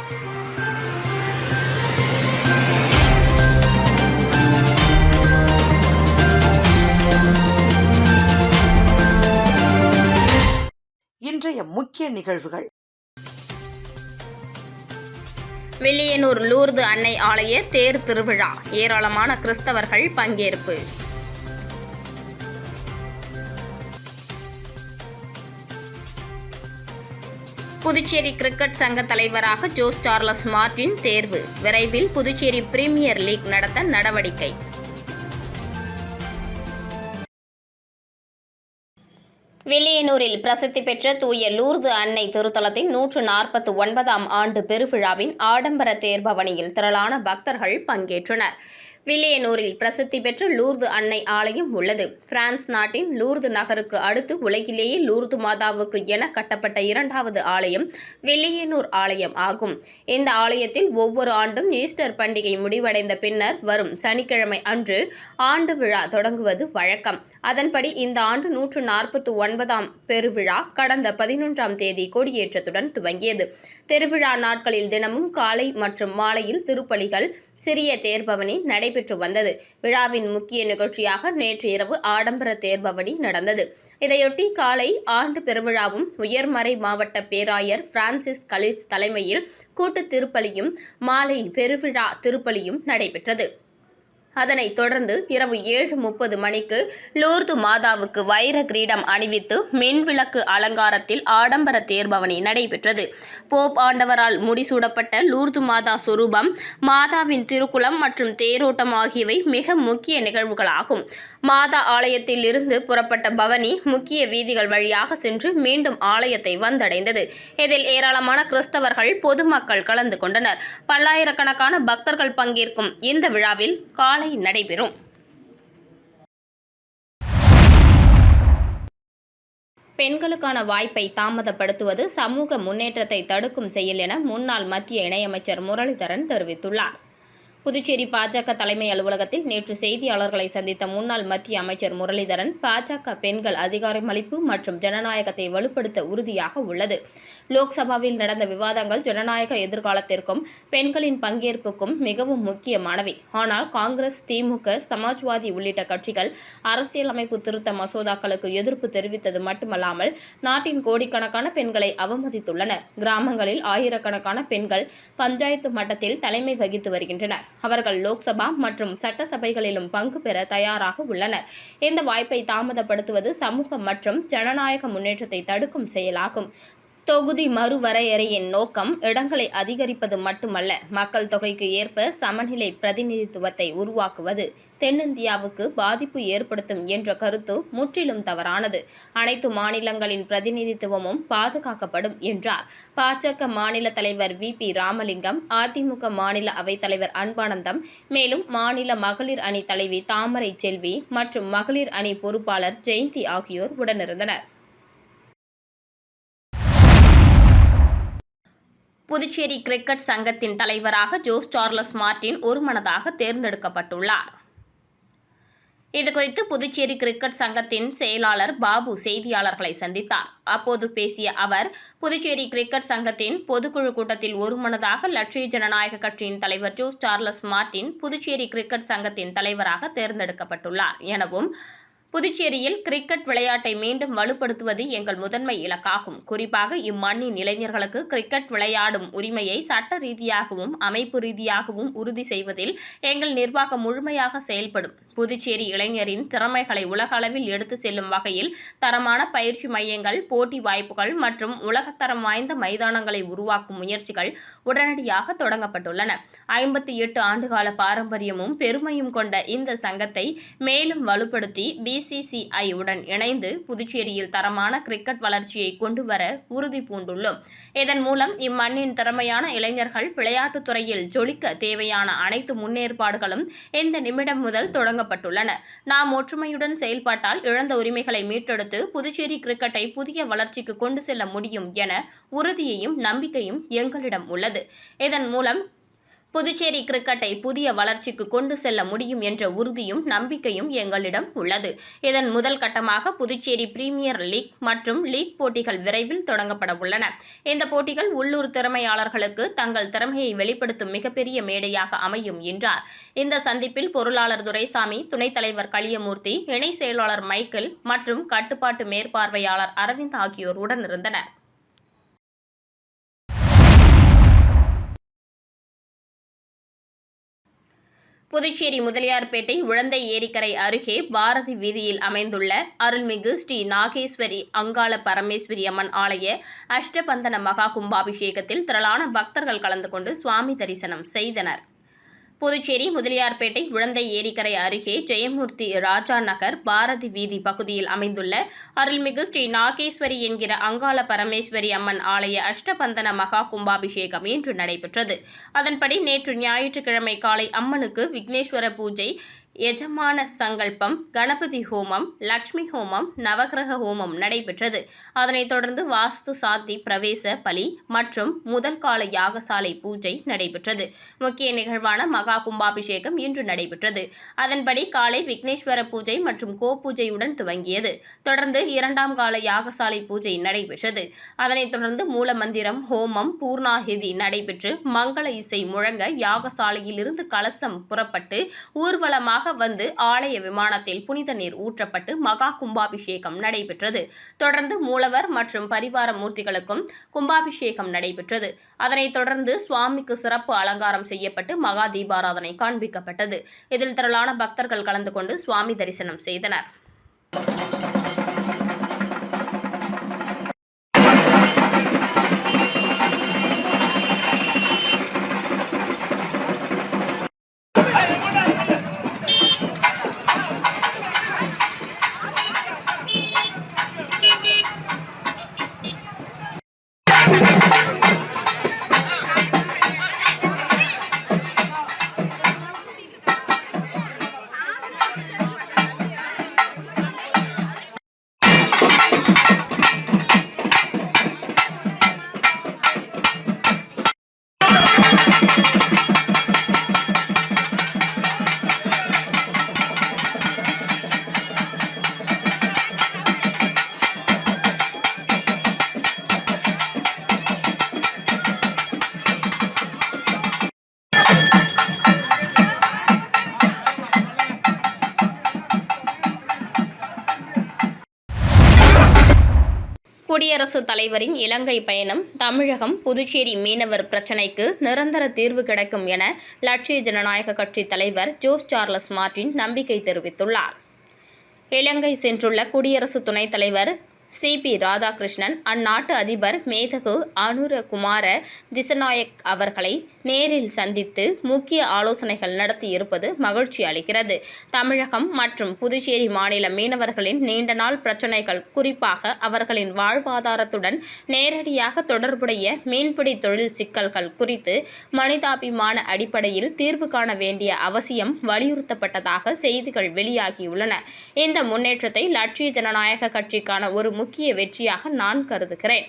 இன்றைய முக்கிய நிகழ்வுகள். வில்லியனூர் லூர்து அன்னை ஆலய தேர் திருவிழா, ஏராளமான கிறிஸ்தவர்கள் பங்கேற்பு. புதுச்சேரி கிரிக்கெட் சங்க தலைவராக ஜோஸ் சார்லஸ் மார்டின் தேர்வு, விரைவில் புதுச்சேரி பிரீமியர் லீக் நடத்த நடவடிக்கை. வில்லியனூரில் பிரசித்தி பெற்ற தூய லூர்து அன்னை திருத்தலத்தின் 149ஆம் ஆண்டு பெருவிழாவின் ஆடம்பர தேர்பவனியில் திரளான பக்தர்கள் பங்கேற்றனர். வில்லியனூரில் பிரசித்தி பெற்ற லூர்து அன்னை ஆலயம் உள்ளது. பிரான்ஸ் நாட்டின் லூர்து நகருக்கு அடுத்து உலகிலேயே லூர்து மாதாவுக்கு என கட்டப்பட்ட 2வது ஆலயம் வில்லியனூர் ஆலயம் ஆகும். இந்த ஆலயத்தில் ஒவ்வொரு ஆண்டும் ஈஸ்டர் பண்டிகை முடிவடைந்த பின்னர் வரும் சனிக்கிழமை அன்று ஆண்டு விழா தொடங்குவது வழக்கம். அதன்படி இந்த ஆண்டு 149ஆம் பெருவிழா கடந்த 11ஆம் தேதி கொடியேற்றத்துடன் துவங்கியது. திருவிழா நாட்களில் தினமும் காலை மற்றும் மாலையில் திருப்பலிகள், சிறிய தேர்பவனி நடைபெற்று வந்தது. விழாவின் முக்கிய நிகழ்ச்சியாக நேற்று இரவு ஆடம்பர தேர்பவனி நடந்தது. இதையொட்டி காலை ஆண்டு பெருவிழாவும் உயர்மறை மாவட்ட பேராயர் பிரான்சிஸ் கலிஸ் தலைமையில் கூட்டு திருப்பலியும், மாலை பெருவிழா திருப்பலியும் நடைபெற்றது. அதனைத் தொடர்ந்து இரவு 7:30 மணிக்கு லூர்து மாதாவுக்கு வைர கிரீடம் அணிவித்து மின்விளக்கு அலங்காரத்தில் ஆடம்பர தேர்பவனி நடைபெற்றது. போப் ஆண்டவரால் முடிசூடப்பட்ட லூர்து மாதா சொரூபம், மாதாவின் திருக்குளம் மற்றும் தேரோட்டம் ஆகியவை மிக முக்கிய நிகழ்வுகளாகும். மாதா ஆலயத்தில் இருந்து புறப்பட்ட பவனி முக்கிய வீதிகள் வழியாக சென்று மீண்டும் ஆலயத்தை வந்தடைந்தது. இதில் ஏராளமான கிறிஸ்தவர்கள், பொதுமக்கள் கலந்து கொண்டனர். பல்லாயிரக்கணக்கான பக்தர்கள் பங்கேற்கும் இந்த விழாவில் காலை நடைபெறும். பெண்களுக்கான வாய்ப்பை தாமதப்படுத்துவது சமூக முன்னேற்றத்தை தடுக்கும் செயல் என முன்னாள் மத்திய இணையமைச்சர் முரளிதரன் தெரிவித்துள்ளார். புதுச்சேரி பாஜக தலைமை அலுவலகத்தில் நேற்று செய்தியாளர்களை சந்தித்த முன்னாள் மத்திய அமைச்சர் முரளிதரன், பாஜக பெண்கள் அதிகாரமளிப்பு மற்றும் ஜனநாயகத்தை வலுப்படுத்த உறுதியாக உள்ளது. லோக்சபாவில் நடந்த விவாதங்கள் ஜனநாயக எதிர்காலத்திற்கும் பெண்களின் பங்கேற்புக்கும் மிகவும் முக்கியமானவை. ஆனால் காங்கிரஸ், திமுக, சமாஜ்வாதி உள்ளிட்ட கட்சிகள் அரசியலமைப்பு திருத்த மசோதாக்களுக்கு எதிர்ப்பு தெரிவித்தது மட்டுமல்லாமல் நாட்டின் கோடிக்கணக்கான பெண்களை அவமதித்துள்ளனர். கிராமங்களில் ஆயிரக்கணக்கான பெண்கள் பஞ்சாயத்து மட்டத்தில் தலைமை வகித்து வருகின்றனர். அவர்கள் லோக்சபா மற்றும் சட்டசபைகளிலும் பங்கு பெற தயாராக உள்ளனர். இந்த வாய்ப்பை தாமதப்படுத்துவது சமூக மற்றும் ஜனநாயக முன்னேற்றத்தை தடுக்கும் செயலாகும். தொகுதி மறுவரையறையின் நோக்கம் இடங்களை அதிகரிப்பது மட்டுமல்ல, மக்கள் தொகைக்கு ஏற்ப சமநிலை பிரதிநிதித்துவத்தை உருவாக்குவது. தென்னிந்தியாவுக்கு பாதிப்பு ஏற்படுத்தும் என்ற கருத்து முற்றிலும் தவறானது. அனைத்து மாநிலங்களின் பிரதிநிதித்துவமும் பாதுகாக்கப்படும் என்றார். பாஜக மாநில தலைவர் VP ராமலிங்கம், அதிமுக மாநில அவைத்தலைவர் அன்பானந்தம், மேலும் மாநில மகளிர் அணி தலைவி தாமரை செல்வி மற்றும் மகளிர் அணி பொறுப்பாளர் ஜெயந்தி ஆகியோர் உடனிருந்தனர். புதுச்சேரி கிரிக்கெட் சங்கத்தின் தலைவராக ஜோஸ் சார்லஸ் மார்டின் ஒருமனதாக தேர்ந்தெடுக்கப்பட்டுள்ளார். இதுகுறித்து புதுச்சேரி கிரிக்கெட் சங்கத்தின் செயலாளர் பாபு செய்தியாளர்களை சந்தித்தார். அப்போது பேசிய அவர், புதுச்சேரி கிரிக்கெட் சங்கத்தின் பொதுக்குழு கூட்டத்தில் ஒருமனதாக லட்சிய ஜனநாயக கட்சியின் தலைவர் ஜோஸ் சார்லஸ் மார்டின் புதுச்சேரி கிரிக்கெட் சங்கத்தின் தலைவராக தேர்ந்தெடுக்கப்பட்டுள்ளார் எனவும், புதுச்சேரியில் கிரிக்கெட் விளையாட்டை மீண்டும் வலுப்படுத்துவது எங்கள் முதன்மை இலக்காகும். குறிப்பாக இம்மண்ணின் இளைஞர்களுக்கு கிரிக்கெட் விளையாடும் உரிமையை சட்ட ரீதியாகவும் அமைப்பு ரீதியாகவும் உறுதி செய்வதில் எங்கள் நிர்வாகம் முழுமையாக செயல்படும். புதுச்சேரி இளைஞரின் திறமைகளை உலக அளவில் எடுத்து செல்லும் வகையில் தரமான பயிற்சி மையங்கள், போட்டி வாய்ப்புகள் மற்றும் உலகத்தரம் வாய்ந்த மைதானங்களை உருவாக்கும் முயற்சிகள் உடனடியாக தொடங்கப்பட்டுள்ளன. 58 ஆண்டுகால பாரம்பரியமும் பெருமையும் கொண்ட இந்த சங்கத்தை மேலும் வலுப்படுத்தி BCCI உடன் இணைந்து புதுச்சேரியில் தரமான கிரிக்கெட் வளர்ச்சியை கொண்டுவர உறுதி பூண்டுள்ளோம். இதன் மூலம் இம்மண்ணின் திறமையான இளைஞர்கள் விளையாட்டுத் துறையில் ஜொலிக்க தேவையான அனைத்து முன்னேற்பாடுகளும் இந்த நிமிடம் முதல் தொடங்கப்பட்டுள்ளன. நாம் ஒற்றுமையுடன் செயல்பட்டால் இழந்த உரிமைகளை மீட்டெடுத்து புதுச்சேரி கிரிக்கெட்டை புதிய வளர்ச்சிக்கு கொண்டு செல்ல முடியும் என உறுதியையும் நம்பிக்கையும் எங்களிடம் உள்ளது. இதன் மூலம் புதுச்சேரி கிரிக்கெட்டை புதிய வளர்ச்சிக்கு கொண்டு செல்ல முடியும் என்ற உறுதியும் நம்பிக்கையும் எங்களிடம் உள்ளது. இதன் முதல் கட்டமாக புதுச்சேரி பிரீமியர் லீக் மற்றும் லீக் போட்டிகள் விரைவில் தொடங்கப்பட உள்ளன. இந்த போட்டிகள் உள்ளூர் திறமையாளர்களுக்கு தங்கள் திறமையை வெளிப்படுத்தும் மிகப்பெரிய மேடையாக அமையும் என்றார். இந்த சந்திப்பில் பொருளாளர் துரைசாமி, துணைத் தலைவர் களியமூர்த்தி, இணை செயலாளர் மைக்கேல் மற்றும் கட்டுப்பாட்டு மேற்பார்வையாளர் அரவிந்த் ஆகியோர் உடனிருந்தனர். புதுச்சேரி முதலியார்பேட்டை உழந்தை ஏரிக்கரை அருகே பாரதி வீதியில் அமைந்துள்ள அருள்மிகு ஸ்ரீ நாகேஸ்வரி அங்காள பரமேஸ்வரி அம்மன் ஆலய அஷ்டபந்தன மகா கும்பாபிஷேகத்தில் திரளான பக்தர்கள் கலந்து கொண்டு சுவாமி தரிசனம் செய்தனர். புதுச்சேரி முதலியார்பேட்டை உழந்தை ஏரிக்கரை அருகே ஜெயமூர்த்தி ராஜா நகர் பாரதி வீதி பகுதியில் அமைந்துள்ள அருள்மிகு ஸ்ரீ நாகேஸ்வரி என்கிற அங்காள பரமேஸ்வரி அம்மன் ஆலய அஷ்டபந்தன மகா கும்பாபிஷேகம் இன்று நடைபெற்றது. அதன்படி நேற்று ஞாயிற்றுக்கிழமை காலை அம்மனுக்கு விக்னேஸ்வர பூஜை, எஜமான சங்கல்பம், கணபதி ஹோமம், லட்சுமி ஹோமம், நவகிரக ஹோமம் நடைபெற்றது. அதனைத் தொடர்ந்து வாஸ்து சாந்தி, பிரவேச பலி மற்றும் முதல் கால யாகசாலை பூஜை நடைபெற்றது. முக்கிய நிகழ்வான மகா கும்பாபிஷேகம் இன்று நடைபெற்றது. அதன்படி காலை விக்னேஸ்வர பூஜை மற்றும் கோபூஜையுடன் துவங்கியது. தொடர்ந்து இரண்டாம் கால யாகசாலை பூஜை நடைபெற்றது. அதனைத் தொடர்ந்து மூல மந்திரம், ஹோமம், பூர்ணாகிதி நடைபெற்று மங்கள இசை முழங்க யாகசாலையில் இருந்து கலசம் புறப்பட்டு ஊர்வலமாக வந்து ஆலய விமானத்தில் புனித நீர் ஊற்றப்பட்டு மகா கும்பாபிஷேகம் நடைபெற்றது. தொடர்ந்து மூலவர் மற்றும் பரிவார மூர்த்திகளுக்கும் கும்பாபிஷேகம் நடைபெற்றது. அதனைத் தொடர்ந்து சுவாமிக்கு சிறப்பு அலங்காரம் செய்யப்பட்டு மகா தீபாராதனை காண்பிக்கப்பட்டது. இதில் திரளான பக்தர்கள் கலந்து கொண்டு சுவாமி தரிசனம் செய்தனர். குடியரசுத் தலைவரின் இலங்கை பயணம், தமிழகம், புதுச்சேரி மீனவர் பிரச்சினைக்கு நிரந்தர தீர்வு கிடைக்கும் என லட்சிய ஜனநாயக கட்சி தலைவர் ஜோஸ் சார்லஸ் மார்டின் நம்பிக்கை தெரிவித்துள்ளார். இலங்கை சென்றுள்ள குடியரசு துணைத் தலைவர் சி.பி. ராதாகிருஷ்ணன் அந்நாட்டு அதிபர் மேதகு அனுரகுமார திசநாயக் அவர்களை நேரில் சந்தித்து முக்கிய ஆலோசனைகள் நடத்தியிருப்பது மகிழ்ச்சி அளிக்கிறது. தமிழகம் மற்றும் புதுச்சேரி மாநில மீனவர்களின் நீண்ட நாள் பிரச்சினைகள், குறிப்பாக அவர்களின் வாழ்வாதாரத்துடன் நேரடியாக தொடர்புடைய மீன்பிடி தொழில் சிக்கல்கள் குறித்து மனிதாபிமான அடிப்படையில் தீர்வு காண வேண்டிய அவசியம் வலியுறுத்தப்பட்டதாக செய்திகள் வெளியாகியுள்ளன. இந்த முன்னேற்றத்தை லட்சிய ஜனநாயக கட்சிக்கான ஒரு முக்கிய வெற்றியாக நான் கருதுகிறேன்.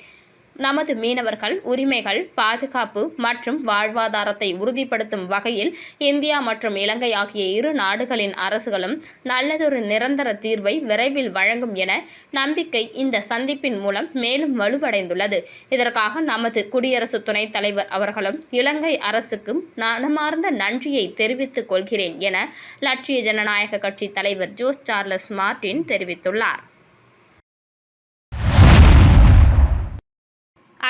நமது மீனவர்கள் உரிமைகள், பாதுகாப்பு மற்றும் வாழ்வாதாரத்தை உறுதிப்படுத்தும் வகையில் இந்தியா மற்றும் இலங்கை ஆகிய இரு நாடுகளின் அரசுகளும் நல்லதொரு நிரந்தர தீர்வை விரைவில் வழங்கும் என நம்பிக்கை இந்த சந்திப்பின் மூலம் மேலும் வலுவடைந்துள்ளது. இதற்காக நமது குடியரசு துணைத் தலைவர் அவர்களும் இலங்கை அரசுக்கும் மனமார்ந்த நன்றியை தெரிவித்துக் கொள்கிறேன் என லட்சிய ஜனநாயக கட்சி தலைவர் ஜோஸ் சார்லஸ் மார்டின் தெரிவித்துள்ளார்.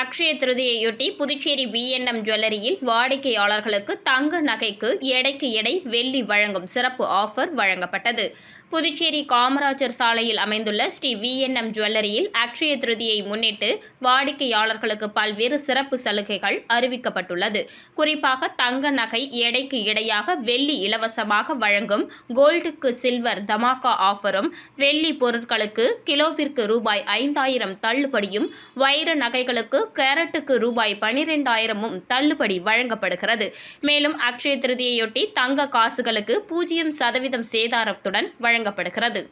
அக்ஷய திருதியையொட்டி புதுச்சேரி V&M ஜுவல்லரியில் வாடிக்கையாளர்களுக்கு தங்க நகைக்கு எடைக்கு எடை வெள்ளி வழங்கும் சிறப்பு ஆஃபர் வழங்கப்பட்டது. புதுச்சேரி காமராஜர் சாலையில் அமைந்துள்ள ஸ்ரீ V&M ஜுவல்லரியில் அக்ஷய திருதியை முன்னிட்டு வாடிக்கையாளர்களுக்கு பல்வேறு சிறப்பு சலுகைகள் அறிவிக்கப்பட்டுள்ளது. குறிப்பாக தங்க நகை எடைக்கு இடையாக வெள்ளி இலவசமாக வழங்கும் கோல்டுக்கு சில்வர் தமாகா ஆஃபரும், வெள்ளி பொருட்களுக்கு கிலோவிற்கு ரூபாய் 5,000 தள்ளுபடியும், வைர நகைகளுக்கு கேரட்டுக்கு ரூபாய் 12,000 தள்ளுபடி வழங்கப்படுகிறது. மேலும் அக்ஷய திருதியையொட்டி தங்க காசுகளுக்கு 0% சேதாரத்துடன் வழங்கப்படுகிறது.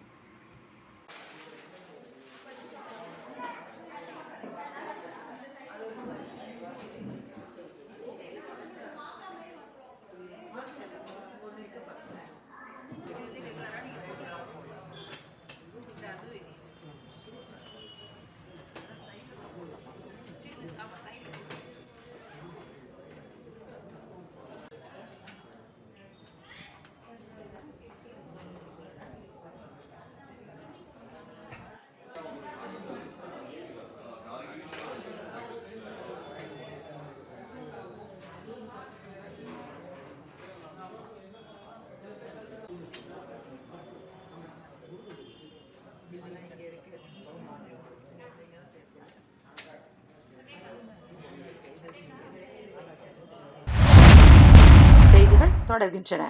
தொடர்கின்றன.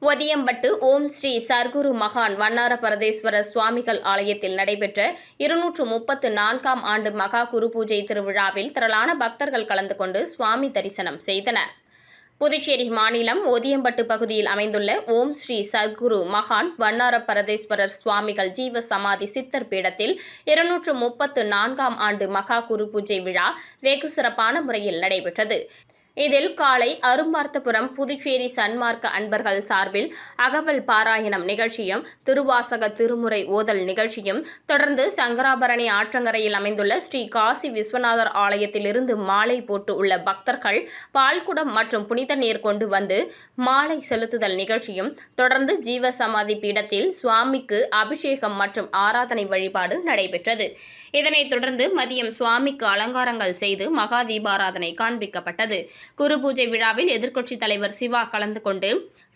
ஒதியம்பட்டு ஓம் ஸ்ரீ சர்க்குரு மகான் வண்ணார பரதேஸ்வரர் சுவாமிகள் ஆலயத்தில் நடைபெற்ற 234ஆம் ஆண்டு மகா குரு பூஜை திருவிழாவில் திரளான பக்தர்கள் கலந்து கொண்டு சுவாமி தரிசனம் செய்தனர். புதுச்சேரி மாநிலம் ஒதியம்பட்டு பகுதியில் அமைந்துள்ள ஓம் ஸ்ரீ சர்க்குரு மகான் வண்ணார பரதேஸ்வரர் சுவாமிகள் ஜீவ சமாதி சித்தர் பீடத்தில் 234ஆம் ஆண்டு மகா குரு பூஜை விழா வெகு சிறப்பான முறையில் நடைபெற்றது. இதில் காலை அரும்பார்த்தபுரம் புதுச்சேரி சன்மார்க்க அன்பர்கள் சார்பில் அகவல் பாராயணம் நிகழ்ச்சியும் திருவாசக திருமுறை ஓதல் நிகழ்ச்சியும் தொடர்ந்து சங்கராபரணி ஆற்றங்கரையில் அமைந்துள்ள ஸ்ரீ காசி விஸ்வநாதர் ஆலயத்திலிருந்து மாலை போட்டு உள்ள பக்தர்கள் பால்குடம் மற்றும் புனித நீர் கொண்டு வந்து மாலை செலுத்துதல் நிகழ்ச்சியும் தொடர்ந்து ஜீவசமாதி பீடத்தில் சுவாமிக்கு அபிஷேகம் மற்றும் ஆராதனை வழிபாடு நடைபெற்றது. இதனைத் தொடர்ந்து மதியம் சுவாமிக்கு அலங்காரங்கள் செய்து மகா தீபாராதனை காண்பிக்கப்பட்டது. குரு பூஜை விழாவில் எதிர்க்கட்சித் தலைவர் சிவா கலந்து கொண்டு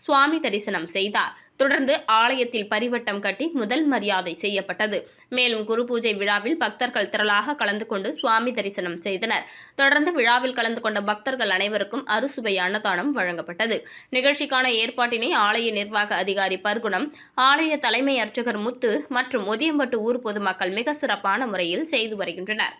சுவாமி தரிசனம் செய்தார். தொடர்ந்து ஆலயத்தில் பரிவட்டம் கட்டி முதல் மரியாதை செய்யப்பட்டது. மேலும் குரு பூஜை விழாவில் பக்தர்கள் திரளாக கலந்து கொண்டு சுவாமி தரிசனம் செய்தனர். தொடர்ந்து விழாவில் கலந்து கொண்ட பக்தர்கள் அனைவருக்கும் அறுசுவை அன்னதானம் வழங்கப்பட்டது. நிகழ்ச்சிக்கான ஏற்பாட்டினை ஆலய நிர்வாக அதிகாரி பர்குணம், ஆலய தலைமை அர்ச்சகர் முத்து மற்றும் ஒதியம்பட்டு ஊர் பொதுமக்கள் மிக சிறப்பான முறையில் செய்து வருகின்றனர்.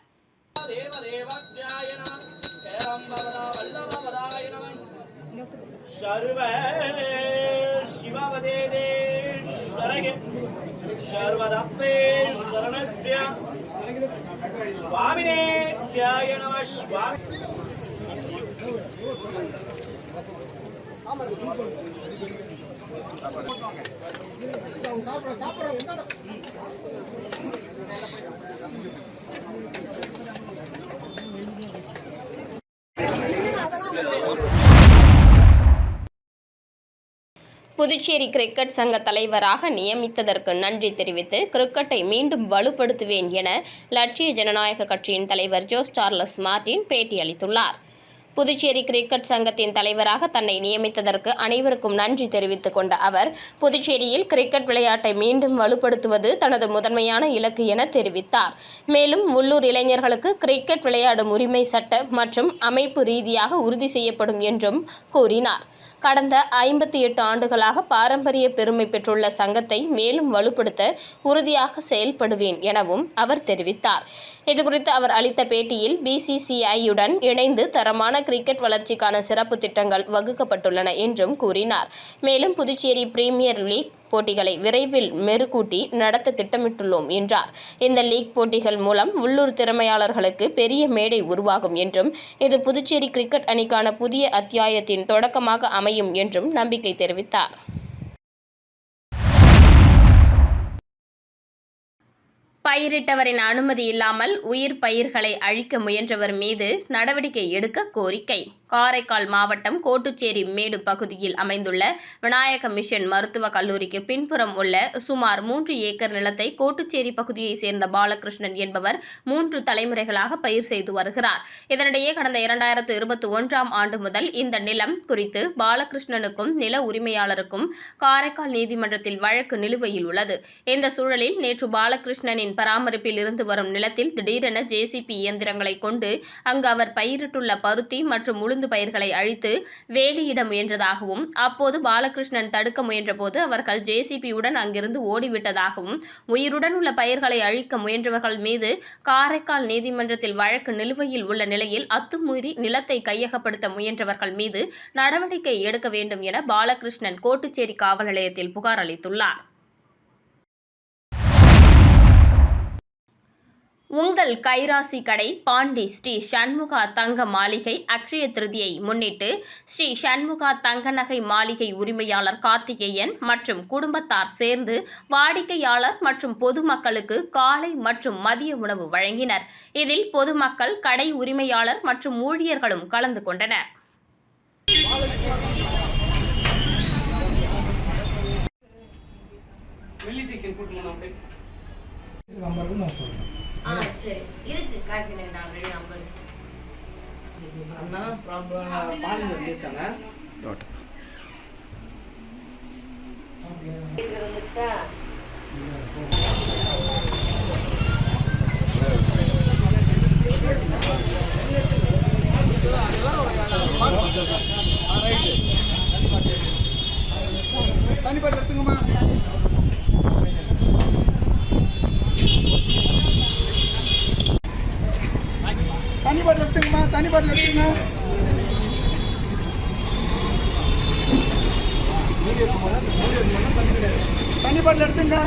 புதுச்சேரி கிரிக்கெட் சங்க தலைவராக நியமித்ததற்கு நன்றி தெரிவித்து கிரிக்கெட்டை மீண்டும் வலுப்படுத்துவேன் என லட்சிய ஜனநாயக கட்சியின் தலைவர் ஜோஸ் சார்லஸ் மார்டின் பேட்டியளித்துள்ளார். புதுச்சேரி கிரிக்கெட் சங்கத்தின் தலைவராக தன்னை நியமித்ததற்கு அனைவருக்கும் நன்றி தெரிவித்துக் கொண்ட அவர், புதுச்சேரியில் கிரிக்கெட் விளையாட்டை மீண்டும் வலுப்படுத்துவது தனது முதன்மையான இலக்கு என தெரிவித்தார். மேலும் உள்ளூர் இளைஞர்களுக்கு கிரிக்கெட் விளையாடும் உரிமை சட்ட மற்றும் அமைப்பு ரீதியாக உறுதி செய்யப்படும் என்றும் கூறினார். கடந்த 58 ஆண்டுகளாக பாரம்பரிய பெருமை பெற்றுள்ள சங்கத்தை மேலும் வலுப்படுத்த உறுதியாக செயல்படுவேன் எனவும் அவர் தெரிவித்தார். இதுகுறித்து அவர் அளித்த பேட்டியில், BCCI-யுடன் இணைந்து தரமான கிரிக்கெட் வளர்ச்சிக்கான சிறப்பு திட்டங்கள் வகுக்கப்பட்டுள்ளன என்றும் கூறினார். மேலும் புதுச்சேரி பிரீமியர் லீக் போட்டிகளை விரைவில் மெருகூட்டி நடத்த திட்டமிட்டுள்ளோம் என்றார். இந்த லீக் போட்டிகள் மூலம் உள்ளூர் திறமையாளர்களுக்கு பெரிய மேடை உருவாகும் என்றும், இது புதுச்சேரி கிரிக்கெட் அணிக்கான புதிய அத்தியாயத்தின் தொடக்கமாக அமையும் என்றும் நம்பிக்கை தெரிவித்தார். பயிரிட்டவரின் அனுமதி இல்லாமல் உயிர் பயிர்களை அழிக்க முயன்றவர் மீது நடவடிக்கை எடுக்க கோரிக்கை. காரைக்கால் மாவட்டம் கோட்டுச்சேரி மேடு பகுதியில் அமைந்துள்ள விநாயக மிஷன் மருத்துவக் கல்லூரிக்கு பின்புறம் உள்ள சுமார் 3 ஏக்கர் நிலத்தை கோட்டுச்சேரி பகுதியைச் சேர்ந்த பாலகிருஷ்ணன் என்பவர் 3 தலைமுறைகளாக பயிர் செய்து வருகிறார். இதனிடையே கடந்த 2021ஆம் ஆண்டு முதல் இந்த நிலம் குறித்து பாலகிருஷ்ணனுக்கும் நில உரிமையாளருக்கும் காரைக்கால் நீதிமன்றத்தில் வழக்கு நிலுவையில் உள்ளது. இந்த சூழலில் நேற்று பாலகிருஷ்ணனின் பராமரிப்பில் இருந்து வரும் நிலத்தில் திடீரென JCB இயந்திரங்களை கொண்டு அங்கு அவர் பயிரிட்டுள்ள பருத்தி மற்றும் உளுந்து பயிர்களை அழித்து வேலியிட முயன்றதாகவும், அப்போது பாலகிருஷ்ணன் தடுக்க முயன்றபோது அவர்கள் JCB-உடன் அங்கிருந்து ஓடிவிட்டதாகவும், உயிருடன் உள்ள பயிர்களை அழிக்க முயன்றவர்கள் மீது காரைக்கால் நீதிமன்றத்தில் வழக்கு நிலுவையில் உள்ள நிலையில் அத்துமீறி நிலத்தை கையகப்படுத்த முயன்றவர்கள் மீது நடவடிக்கை எடுக்க வேண்டும் என பாலகிருஷ்ணன் கோட்டுச்சேரி காவல் நிலையத்தில் புகார் அளித்துள்ளார். உங்கள் கைராசி கடை பாண்டி ஸ்ரீ சண்முகா தங்க மாளிகை அக்ஷய திருதியை முன்னிட்டு ஸ்ரீ சண்முகா தங்க நகை மாளிகை உரிமையாளர் கார்த்திகேயன் மற்றும் குடும்பத்தார் சேர்ந்து வாடிக்கையாளர் மற்றும் பொதுமக்களுக்கு காலை மற்றும் மதிய உணவு வழங்கினர். இதில் பொதுமக்கள், கடை உரிமையாளர் மற்றும் ஊழியர்களும் கலந்து கொண்டனர். சரி இருக்கு காட்டுறேன் ஆல்ரெடி நம்பர் அதனால ப்ராப்ளம் பாலிங்க பேசல டாட் தண்ணி பாட்டில் எடுத்துங்க.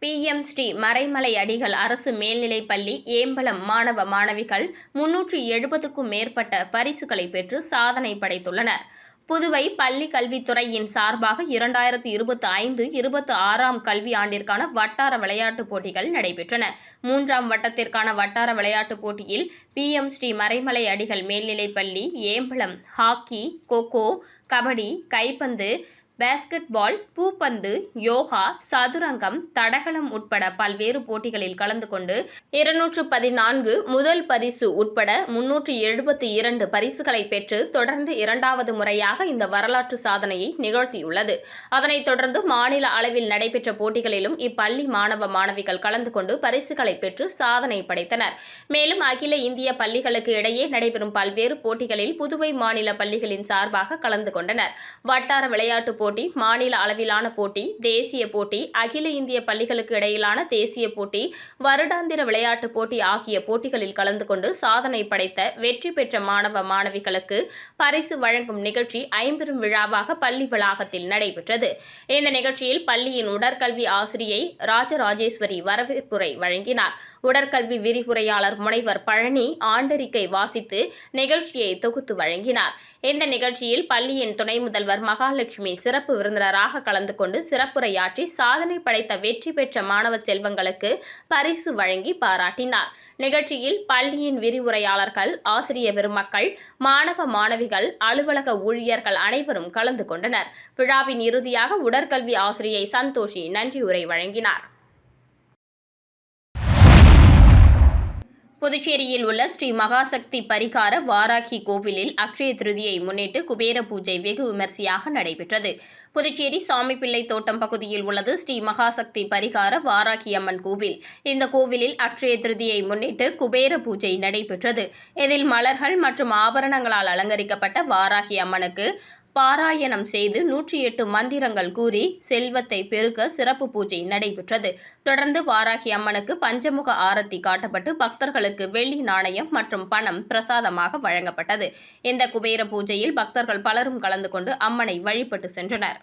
PM ஸ்ரீ மறைமலை அடிகள் அரசு மேல்நிலைப்பள்ளி ஏம்பலம் மாணவ மாணவிகள் 370க்கும் மேற்பட்ட பரிசுகளை பெற்று சாதனை படைத்துள்ளனர். புதுவை பள்ளி கல்வித்துறையின் சார்பாக 2025-26 கல்வியாண்டிற்கான வட்டார விளையாட்டுப் போட்டிகள் நடைபெற்றன. 3ஆம் வட்டத்திற்கான வட்டார விளையாட்டுப் போட்டியில் PM ஸ்ரீ மறைமலை அடிகள் மேல்நிலைப்பள்ளி ஏம்பலம் ஹாக்கி, கோகோ, கபடி, கைப்பந்து, பாஸ்கெட் பால், பூப்பந்து, யோகா, சதுரங்கம், தடகளம் உட்பட பல்வேறு போட்டிகளில் கலந்து கொண்டு 214 முதல் பரிசு உட்பட 372 பரிசுகளை பெற்று தொடர்ந்து 2வது முறையாக இந்த வரலாற்று சாதனையை நிகழ்த்தியுள்ளது. அதனைத் தொடர்ந்து மாநில அளவில் நடைபெற்ற போட்டிகளிலும் இப்பள்ளி மாணவ மாணவிகள் கலந்து கொண்டு பரிசுகளை பெற்று சாதனை படைத்தனர். மேலும் அகில இந்திய பள்ளிகளுக்கு இடையே நடைபெறும் பல்வேறு போட்டிகளில் புதுவை மாநில பள்ளிகளின் சார்பாக கலந்து கொண்டனர். வட்டார விளையாட்டுப் போட்டி, மாநில அளவிலான போட்டி, தேசிய போட்டி, அகில இந்திய பள்ளிகளுக்கு இடையிலான தேசிய போட்டி, வருடாந்திர விளையாட்டுப் போட்டி ஆகிய போட்டிகளில் கலந்து கொண்டு சாதனை படைத்த வெற்றி பெற்ற மாணவ மாணவிகளுக்கு பரிசு வழங்கும் நிகழ்ச்சி ஐம்பெரும் விழாவாக பள்ளி வளாகத்தில் நடைபெற்றது. இந்த நிகழ்ச்சியில் பள்ளியின் உடற்கல்வி ஆசிரியை ராஜராஜேஸ்வரி வரவேற்புரை வழங்கினார். உடற்கல்வி விரிவுரையாளர் முனைவர் பழனி ஆண்டறிக்கை வாசித்து நிகழ்ச்சியை தொகுத்து வழங்கினார். இந்த நிகழ்ச்சியில் பள்ளியின் துணை முதல்வர் மகாலட்சுமி சிறப்பு விருந்தினராக கலந்து கொண்டு சிறப்புரையாற்றி சாதனை படைத்த வெற்றி பெற்ற மாணவ செல்வங்களுக்கு பரிசு வழங்கி பாராட்டினார். நிகழ்ச்சியில் பள்ளியின் விரிவுரையாளர்கள், ஆசிரிய பெருமக்கள், மாணவ மாணவிகள், அலுவலக ஊழியர்கள் அனைவரும் கலந்து கொண்டனர். விழாவின் இறுதியாக உடற்கல்வி ஆசிரியை சந்தோஷி நன்றியுரை வழங்கினார். புதுச்சேரியில் உள்ள ஸ்ரீ மகாசக்தி பரிகார வாராகி கோவிலில் அக்ஷய திருதியை முன்னிட்டு குபேர பூஜை வெகு விமரிசையாக நடைபெற்றது. புதுச்சேரி சாமிப்பிள்ளை தோட்டம் பகுதியில் உள்ளது ஸ்ரீ மகாசக்தி பரிகார வாராகி அம்மன் கோவில். இந்த கோவிலில் அக்ஷய திருதியை முன்னிட்டு குபேர பூஜை நடைபெற்றது. இதில் மலர்கள் மற்றும் ஆபரணங்களால் அலங்கரிக்கப்பட்ட வாராகி அம்மனுக்கு பாராயணம் செய்து 108 மந்திரங்கள் கூறி செல்வத்தை பெருக்க சிறப்பு பூஜை நடைபெற்றது. தொடர்ந்து வாராகி அம்மனுக்கு பஞ்சமுக ஆரத்தி காட்டப்பட்டு பக்தர்களுக்கு வெள்ளி நாணயம் மற்றும் பணம் பிரசாதமாக வழங்கப்பட்டது. இந்த குபேர பூஜையில் பக்தர்கள் பலரும் கலந்து கொண்டு அம்மனை வழிபட்டு சென்றனர்.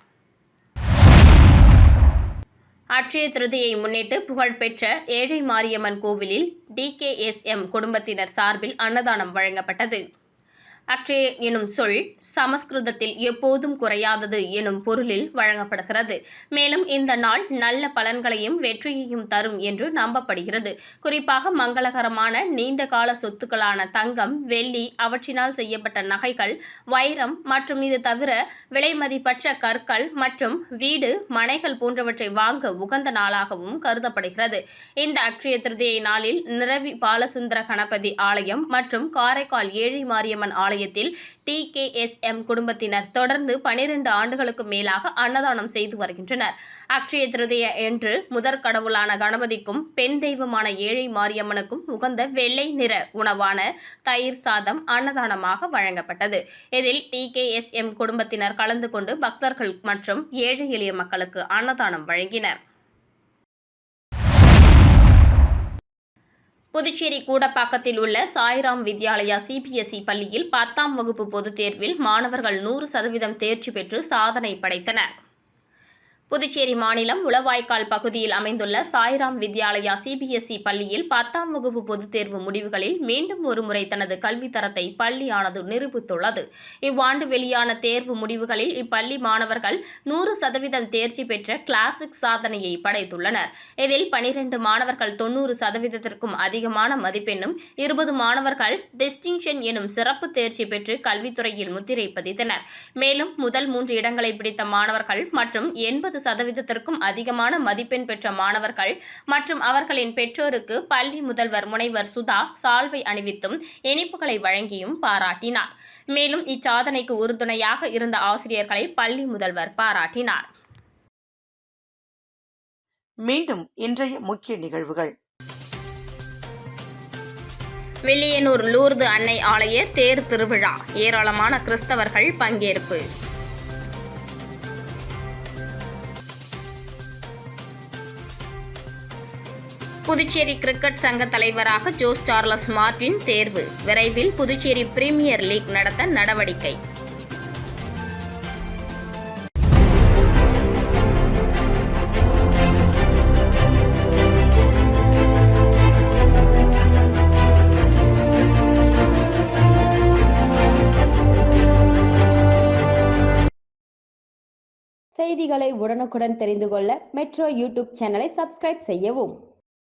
அட்சய திருதியை முன்னிட்டு புகழ்பெற்ற ஏழை மாரியம்மன் கோவிலில் DKSM குடும்பத்தினர் சார்பில் அன்னதானம் வழங்கப்பட்டது. அக்ஷய எனும் சொல் சமஸ்கிருதத்தில் எப்போதும் குறையாதது எனும் பொருளில் வழங்கப்படுகிறது. மேலும் இந்த நாள் நல்ல பலன்களையும் வெற்றியையும் தரும் என்று நம்பப்படுகிறது. குறிப்பாக மங்களகரமான நீண்ட கால சொத்துக்களான தங்கம், வெள்ளி, அவற்றினால் செய்யப்பட்ட நகைகள், வைரம் மற்றும் இது தவிர விலைமதிப்பற்ற கற்கள் மற்றும் வீடு, மனைகள் போன்றவற்றை வாங்க உகந்த நாளாகவும் கருதப்படுகிறது. இந்த அக்ஷய திருதியை நாளில் நிரவி பாலசுந்தர கணபதி ஆலயம் மற்றும் காரைக்கால் ஏழை மாரியம்மன் ஆலயத்தில் DKSM குடும்பத்தினர் தொடர்ந்து 12 ஆண்டுகளுக்கு மேலாக அன்னதானம் செய்து வருகின்றனர். அக்ஷய திருதியை என்று முதற் கடவுளான கணபதிக்கும் பெண் தெய்வமான ஏழை மாரியம்மனுக்கும் உகந்த வெள்ளை நிற உணவான தயிர் சாதம் அன்னதானமாக வழங்கப்பட்டது. இதில் DKSM குடும்பத்தினர் கலந்து கொண்டு பக்தர்கள் மற்றும் ஏழை எளிய மக்களுக்கு அன்னதானம் வழங்கினர். புதுச்சேரி கூடப்பாக்கத்தில் உள்ள சாய்ராம் வித்யாலயா CBSE பள்ளியில் 10ஆம் வகுப்பு பொதுத் தேர்வில் மாணவர்கள் 100% தேர்ச்சி பெற்று சாதனை படைத்தனர். புதுச்சேரி மாநிலம் உளவாய்க்கால் பகுதியில் அமைந்துள்ள சாய்ராம் வித்யாலயா CBSE பள்ளியில் 10ஆம் வகுப்பு பொதுத் தேர்வு முடிவுகளில் மீண்டும் ஒருமுறை தனது கல்வித்தரத்தை பள்ளியானது நிரூபித்துள்ளது. இவ்வாண்டு வெளியான தேர்வு முடிவுகளில் இப்பள்ளி மாணவர்கள் 100% தேர்ச்சி பெற்ற கிளாசிக் சாதனையை படைத்துள்ளனர். இதில் 12 மாணவர்கள் 90%க்கும் அதிகமான மதிப்பெண்ணும், 20 மாணவர்கள் டிஸ்டிங்ஷன் எனும் சிறப்பு தேர்ச்சி பெற்று கல்வித்துறையில் முத்திரை பதித்தனர். மேலும் முதல் 3 இடங்களை பிடித்த மாணவர்கள் மற்றும் 80%க்கும் அதிகமான மதிப்பெண் பெற்ற மாணவர்கள் மற்றும் அவர்களின் பெற்றோருக்கு பள்ளி முதல்வர் முனைவர் சுதா சால்வை அணிவித்தும் இனிப்புகளை வழங்கியும் பாராட்டினார். மேலும் இச்சாதனைக்கு உறுதுணையாக இருந்த ஆசிரியர்களை பள்ளி முதல்வர் பாராட்டினார். மீண்டும் இன்றைய முக்கிய நிகழ்வுகள். வில்லியனூர் லூர்து அன்னை ஆலய தேர் திருவிழா, ஏராளமான கிறிஸ்தவர்கள் பங்கேற்பு. புதுச்சேரி கிரிக்கெட் சங்க தலைவராக ஜோஸ் சார்லஸ் மார்டின் தேர்வு, விரைவில் புதுச்சேரி பிரீமியர் லீக் நடத்த நடவடிக்கை. செய்திகளை உடனுக்குடன் தெரிந்து கொள்ள மெட்ரோ யூடியூப் சேனலை சப்ஸ்கிரைப் செய்யவும்.